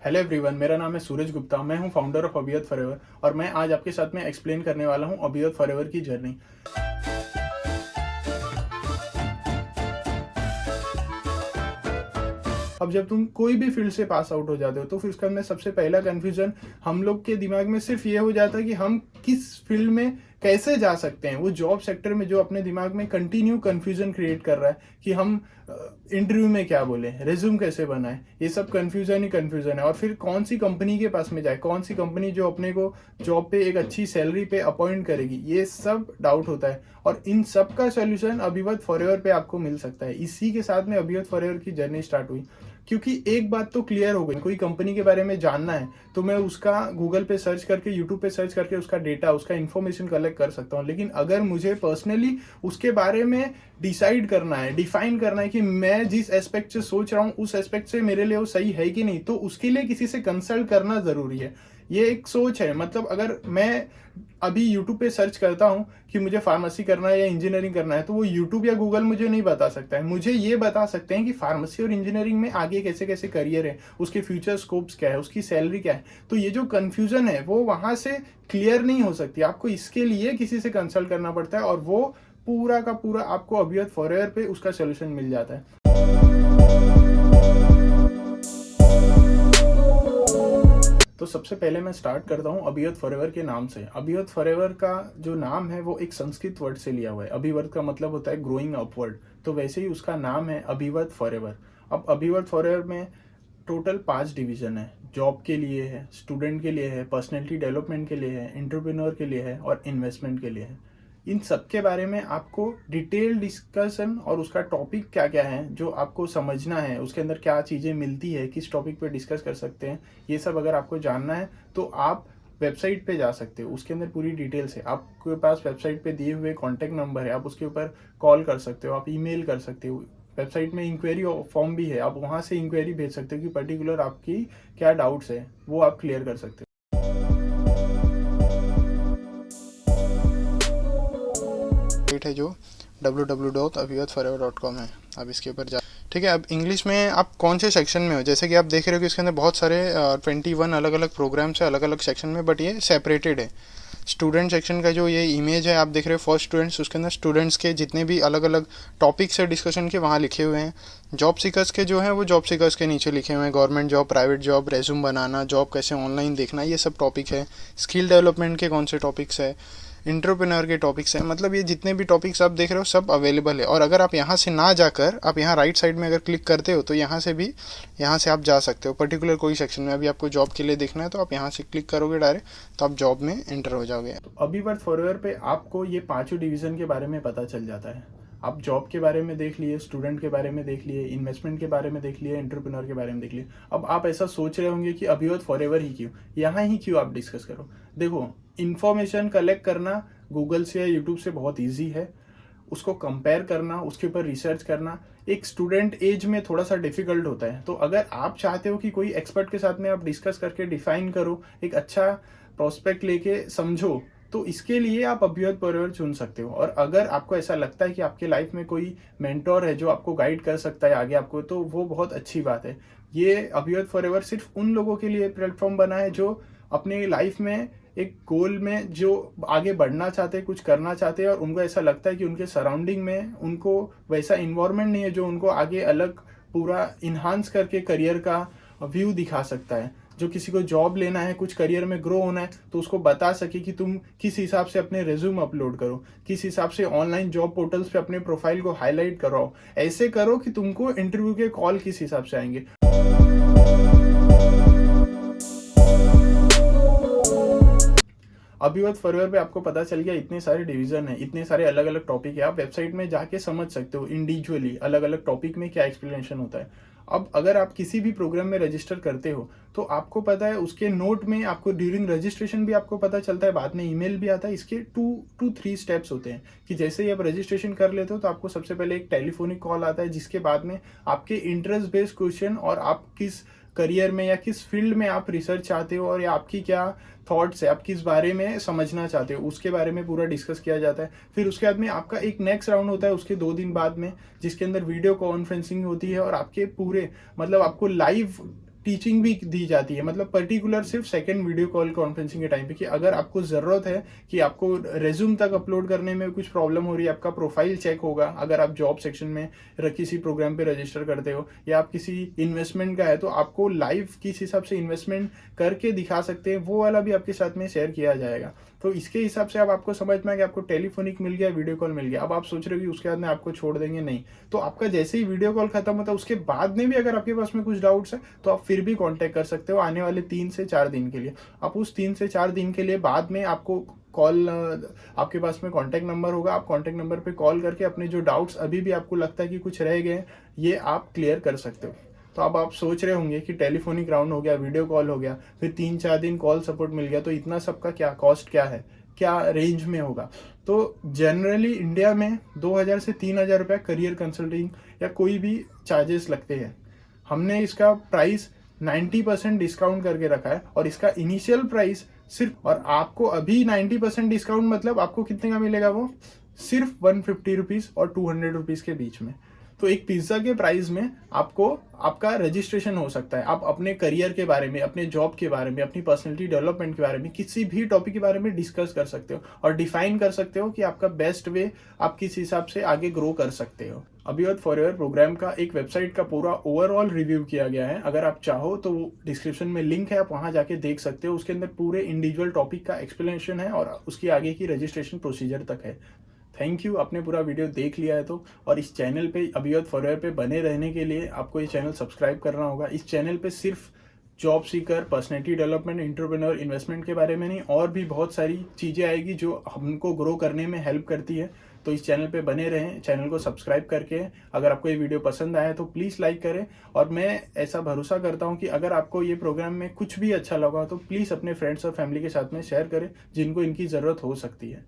Hello everyone, मेरा नाम है सूरज गुप्ता। मैं हूं फाउंडर ऑफ अभियत फॉरएवर और मैं आज आपके साथ में एक्सप्लेन करने वाला हूं अभियत फॉरएवर की जर्नी। अब जब तुम कोई भी फील्ड से पास आउट हो जाते हो तो फिर उसके अंदर सबसे पहला कन्फ्यूजन हम लोग के दिमाग में सिर्फ ये हो जाता है कि हम किस फील्ड में कैसे जा सकते हैं। वो जॉब सेक्टर में जो अपने दिमाग में कंटिन्यू कन्फ्यूजन क्रिएट कर रहा है कि हम इंटरव्यू में क्या बोले, रेज्यूम कैसे बनाए, ये सब कन्फ्यूजन ही कन्फ्यूजन है। और फिर कौन सी कंपनी के पास में जाए, कौन सी कंपनी जो अपने को जॉब पे एक अच्छी सैलरी पे अपॉइंट करेगी, ये सब डाउट होता है। और इन सब का सोल्यूशन अभिवत फॉरएवर पे आपको मिल सकता है। इसी के साथ में अभिवत फॉरएवर की जर्नी स्टार्ट हुई, क्योंकि एक बात तो क्लियर हो गई, कोई कंपनी के बारे में जानना है तो मैं उसका गूगल पे सर्च करके, यूट्यूब पे सर्च करके उसका डेटा, उसका इन्फॉर्मेशन कलेक्ट कर सकता हूँ। लेकिन अगर मुझे पर्सनली उसके बारे में डिसाइड करना है, डिफाइन करना है कि मैं जिस एस्पेक्ट से सोच रहा हूँ उस एस्पेक्ट से मेरे लिए वो सही है कि नहीं, तो उसके लिए किसी से कंसल्ट करना जरूरी है। ये एक सोच है। मतलब अगर मैं अभी यूट्यूब पे सर्च करता हूँ कि मुझे फार्मेसी करना है या इंजीनियरिंग करना है, तो वो यूट्यूब या गूगल मुझे नहीं बता सकता है। मुझे ये बता सकते हैं कि फार्मेसी और इंजीनियरिंग में आगे कैसे कैसे करियर है, उसके फ्यूचर स्कोप्स क्या है, उसकी सैलरी क्या है। तो ये जो कन्फ्यूजन है वो वहां से क्लियर नहीं हो सकती। आपको इसके लिए किसी से कंसल्ट करना पड़ता है और वो पूरा का पूरा आपको अभियत फॉरएवर पे उसका सोल्यूशन मिल जाता है। तो सबसे पहले मैं स्टार्ट करता हूँ अभियत फॉरएवर के नाम से। अभियत फॉरएवर का जो नाम है वो एक संस्कृत वर्ड से लिया हुआ है। अभिवर्त का मतलब होता है ग्रोइंग अपवर्ड, तो वैसे ही उसका नाम है अभिवत फॉरएवर। अब अभिवत फॉरएवर में टोटल 5 डिवीजन है। जॉब के लिए है, स्टूडेंट के लिए है, पर्सनैलिटी डेवलपमेंट के लिए है, एंटरप्रेन्योर के लिए है और इन्वेस्टमेंट के लिए है। इन सब के बारे में आपको डिटेल डिस्कशन और उसका टॉपिक क्या क्या है जो आपको समझना है, उसके अंदर क्या चीज़ें मिलती है, किस टॉपिक पे डिस्कस कर सकते हैं, ये सब अगर आपको जानना है तो आप वेबसाइट पे जा सकते हो। उसके अंदर पूरी डिटेल्स है। आपके पास वेबसाइट पे दिए हुए कॉन्टैक्ट नंबर है, आप उसके ऊपर कॉल कर सकते हो, आप ईमेल कर सकते हो। वेबसाइट में इंक्वायरी फॉर्म भी है, आप वहाँ से इंक्वायरी भेज सकते हो कि पर्टिकुलर आपकी क्या डाउट्स है, वो आप क्लियर कर सकते हो। है जो www.abhiyatforever.com है, आप इसके ऊपर जा। ठीक है, अब इंग्लिश में आप कौन से सेक्शन में हो, जैसे कि आप देख रहे हो कि इसके अंदर बहुत सारे 21 अलग अलग प्रोग्राम्स है अलग अलग सेक्शन में, बट ये सेपरेटेड है। स्टूडेंट सेक्शन का जो ये इमेज है आप देख रहे हो, फॉर स्टूडेंट्स, उसके अंदर स्टूडेंट्स के जितने भी अलग अलग टॉपिक्स है डिस्कशन के वहाँ लिखे हुए हैं। जॉब सीकर्स के जो है वो जॉब सीकर्स के नीचे लिखे हुए हैं, government job, private job, resume बनाना, जॉब कैसे ऑनलाइन देखना, ये सब टॉपिक है। स्किल डेवलपमेंट के कौन से टॉपिक्स है, एंटरप्रेन्योर के टॉपिक्स हैं। मतलब ये जितने भी टॉपिक्स आप देख रहे हो सब अवेलेबल है। और अगर आप यहाँ से ना जाकर आप यहाँ राइट साइड में अगर क्लिक करते हो तो यहाँ से आप जा सकते हो पर्टिकुलर कोई सेक्शन में। अभी आपको जॉब के लिए देखना है तो आप यहाँ से क्लिक करोगे डायरेक्ट, तो आप जॉब में एंटर हो जाओगे। अभिवर्त फॉरएवर पे आपको ये 5 डिवीजन के बारे में पता चल जाता है। आप जॉब के बारे में देख लिए, स्टूडेंट के बारे में देख लिए, इन्वेस्टमेंट के बारे में देख लिए, एंटरप्रेन्योर के बारे में देख लिए। अब आप ऐसा सोच रहे होंगे कि अभिवत फॉरएवर ही क्यों, यहाँ ही क्यों आप डिस्कस करो। देखो, इन्फॉर्मेशन कलेक्ट करना गूगल से या यूट्यूब से बहुत ईजी है, उसको कंपेयर करना, उसके ऊपर रिसर्च करना एक स्टूडेंट एज में थोड़ा सा डिफिकल्ट होता है। तो अगर आप चाहते हो कि कोई एक्सपर्ट के साथ में आप डिस्कस करके डिफाइन करो, एक अच्छा प्रोस्पेक्ट लेके समझो, तो इसके लिए आप अभिवत फॉरएवर चुन सकते हो। और अगर आपको ऐसा लगता है कि आपके लाइफ में कोई मेंटोर है जो आपको गाइड कर सकता है आगे आपको, तो वो बहुत अच्छी बात है। ये अभिवत फॉरएवर सिर्फ उन लोगों के लिए प्लेटफॉर्म बना है जो अपने लाइफ में एक गोल में जो आगे बढ़ना चाहते हैं, कुछ करना चाहते हैं, और उनको ऐसा लगता है कि उनके सराउंडिंग में उनको वैसा इन्वायरमेंट नहीं है जो उनको आगे अलग पूरा इन्हांस करके करियर का व्यू दिखा सकता है। जो किसी को जॉब लेना है, कुछ करियर में ग्रो होना है, तो उसको बता सके कि तुम किस हिसाब से अपने रेज्यूम अपलोड करो, किस हिसाब से ऑनलाइन जॉब पोर्टल्स पे अपने प्रोफाइल को हाईलाइट कराओ, ऐसे करो कि तुमको इंटरव्यू के कॉल किस हिसाब से आएंगे। अभिवत फॉरएवर पे आपको पता चल गया इतने सारे डिवीजन है, इतने सारे अलग अलग टॉपिक है। आप वेबसाइट में जाके समझ सकते हो इंडिविजुअली अलग अलग टॉपिक में क्या एक्सप्लेनेशन होता है। अब अगर आप किसी भी प्रोग्राम में रजिस्टर करते हो तो आपको पता है उसके नोट में आपको ड्यूरिंग रजिस्ट्रेशन भी आपको पता चलता है, बाद में ईमेल भी आता है। इसके 2 to 3 स्टेप्स होते हैं कि जैसे ही आप रजिस्ट्रेशन कर लेते हो तो आपको सबसे पहले एक टेलीफोनिक कॉल आता है, जिसके बाद में आपके इंटरेस्ट बेस्ड क्वेश्चन और आप किस करियर में या किस फील्ड में आप रिसर्च चाहते हो और या आपकी क्या थॉट्स है, आप किस बारे में समझना चाहते हो, उसके बारे में पूरा डिस्कस किया जाता है। फिर उसके बाद में आपका एक नेक्स्ट राउंड होता है उसके 2 दिन बाद में, जिसके अंदर वीडियो कॉन्फ्रेंसिंग होती है और आपके पूरे मतलब आपको लाइव टीचिंग भी दी जाती है, मतलब पर्टिकुलर सिर्फ सेकंड वीडियो कॉल कॉन्फ्रेंसिंग के टाइम पे, कि अगर आपको ज़रूरत है कि आपको रेज्यूम तक अपलोड करने में कुछ प्रॉब्लम हो रही है, आपका प्रोफाइल चेक होगा अगर आप जॉब सेक्शन में किसी प्रोग्राम पे रजिस्टर करते हो, या आप किसी इन्वेस्टमेंट का है तो आपको लाइव किस हिसाब से इन्वेस्टमेंट करके दिखा सकते हैं, वो वाला भी आपके साथ में शेयर किया जाएगा। तो इसके हिसाब से अब आपको समझ में आ गया, आपको टेलीफोनिक मिल गया, वीडियो कॉल मिल गया। अब आप सोच रहे हो कि उसके बाद में आपको छोड़ देंगे, नहीं। तो आपका जैसे ही वीडियो कॉल खत्म होता है उसके बाद में भी अगर आपके पास में कुछ डाउट्स है तो आप फिर भी कांटेक्ट कर सकते हो आने वाले 3 से 4 दिन के लिए। आप उस 3 से 4 दिन के लिए बाद में आपको कॉल, आपके पास में कांटेक्ट नंबर होगा, आप कांटेक्ट नंबर पे कॉल करके अपने जो डाउट्स अभी भी आपको लगता है कि कुछ रह गए ये आप क्लियर कर सकते हो। तो अब आप सोच रहे होंगे कि टेलीफोनिक राउंड हो गया, वीडियो कॉल हो गया, फिर 3-4 दिन कॉल सपोर्ट मिल गया, तो इतना सबका क्या कॉस्ट क्या है, क्या रेंज में होगा। तो जनरली इंडिया में 2000 से 3000 रुपया करियर कंसल्टिंग या कोई भी चार्जेस लगते हैं। हमने इसका प्राइस 90% डिस्काउंट करके रखा है, और इसका इनिशियल प्राइस सिर्फ, और आपको अभी 90% डिस्काउंट मतलब आपको कितने का मिलेगा, वो सिर्फ 150 रुपीज़ और 200 रुपीज़ के बीच में। तो एक पिज्ज़ा के प्राइस में आपको आपका रजिस्ट्रेशन हो सकता है। आप अपने करियर के बारे में, अपने जॉब के बारे में, अपनी पर्सनैलिटी डेवलपमेंट के बारे में, किसी भी टॉपिक के बारे में डिस्कस कर सकते हो और डिफाइन कर सकते हो कि आपका बेस्ट वे आप किस हिसाब से आगे ग्रो कर सकते हो। अभिवत फॉरएवर प्रोग्राम का एक वेबसाइट का पूरा ओवरऑल रिव्यू किया गया है। अगर आप चाहो तो डिस्क्रिप्शन में लिंक है, आप वहां जाके देख सकते हो। उसके अंदर पूरे इंडिविजुअल टॉपिक का एक्सप्लेनेशन है और उसकी आगे की रजिस्ट्रेशन प्रोसीजर तक है। थैंक यू, आपने पूरा वीडियो देख लिया है तो। और इस चैनल पे अभिवत फॉरएवर पे बने रहने के लिए आपको ये चैनल सब्सक्राइब करना होगा। इस चैनल पे सिर्फ job seeker, personality development, entrepreneur, investment के बारे में नहीं, और भी बहुत सारी चीज़ें आएगी जो हमको ग्रो करने में हेल्प करती है। तो इस चैनल पे बने रहें, चैनल को सब्सक्राइब करके। अगर आपको ये वीडियो पसंद आया तो प्लीज़ लाइक करें, और मैं ऐसा भरोसा करता हूँ कि अगर आपको ये प्रोग्राम में कुछ भी अच्छा लगा तो प्लीज़ अपने फ्रेंड्स और फैमिली के साथ में शेयर करें जिनको इनकी ज़रूरत हो सकती है।